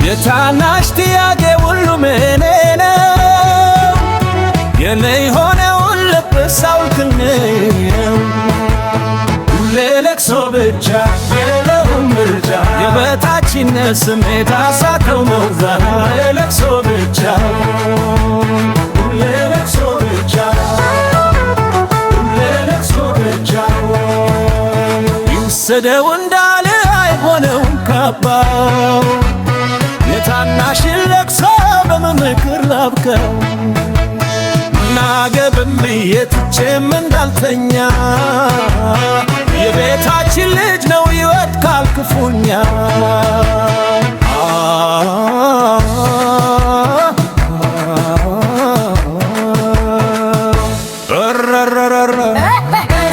የታናሽ ጥያቄ ሁሉ ምኔ ነው የኔ የሆነውን ልብ ሳውልክልኝ ሁሌ ለቅሶ ብቻ የሌለውም ምርጫ የበታችነት ስሜት አሳተው መውዛት ለቅሶ ብቻ ሁሌ ለቅሶ ብቻ ሁሌ ለቅሶ ብቻ ይውሰደው እንዳለ አይሆነውም ካባው የታናሽን ለቅሶ በምክር ላብቀው ናገብም ብዬ ትቼም እንዳልተኛ የቤታችን ልጅ ነው ይወድቃል ክፉኛ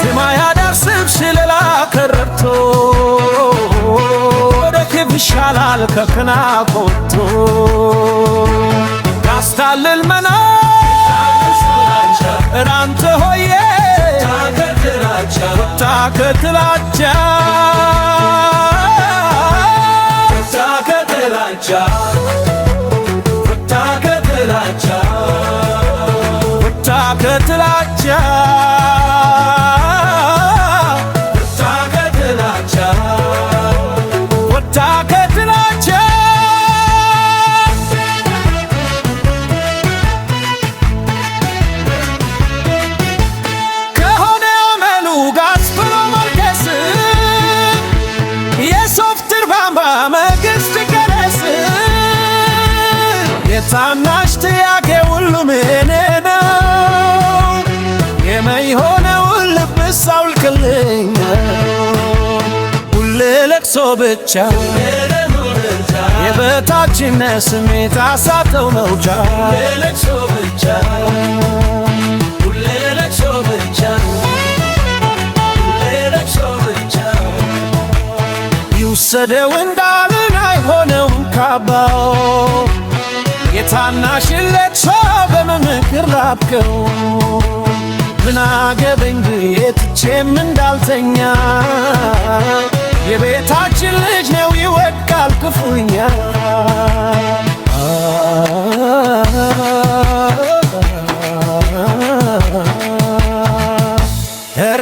ዜማ ያዳርስብ ሽለላ ከረርቶ ይሻላል ከክናቆቶ ካስታልል መና እራንተ ሆዬ ታከትላቻ ታከትላቻ ታከትላቻ ታከትላቻ የታናሽ ጥያቄ ሁሉ ምኔ ነው የማይሆነውን ልብ ሳውልክልኝ ሁሌ ለቅሶ ብቻ የበታችነት ስሜት አሳተው መውጫ ለቅሶ ብቻ ሁሌ ለቅሶ ብቻ ሁሌ ለቅሶ ብቻ ይውሰደው እንዳልን አይሆነውም ካባው የታናሽን ለቅሶ በምክር ላብቀው ምን አገባኝ ብዬ ትቼም እንዳልተኛ የቤታችን ልጅ ነው ይወድቃል ክፉኛ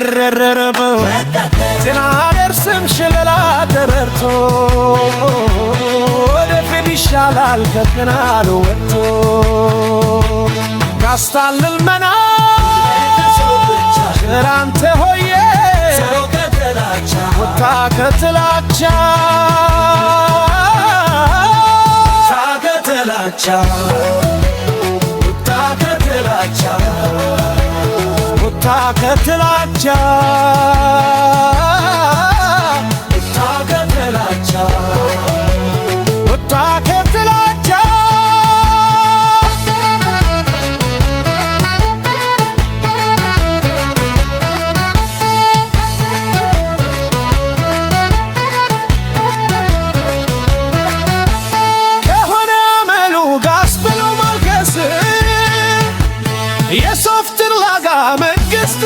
ረረረበው ዜና ደርስም ሽለላ ተረርቶ ወደፊት ይሻላል ከክናሉ ወጥቶ ካስታልል መና ራንተ ሆዬ ወታ ከትላቻ ታከትላቻ ወታ ከትላቻ ወታ ከትላቻ ወታ ከትላቻ ወታ ከትላቻ ከሆነ አመሉ ጋስ ብሎ ማልቀስ የሶፍትን ላጋ መንግስት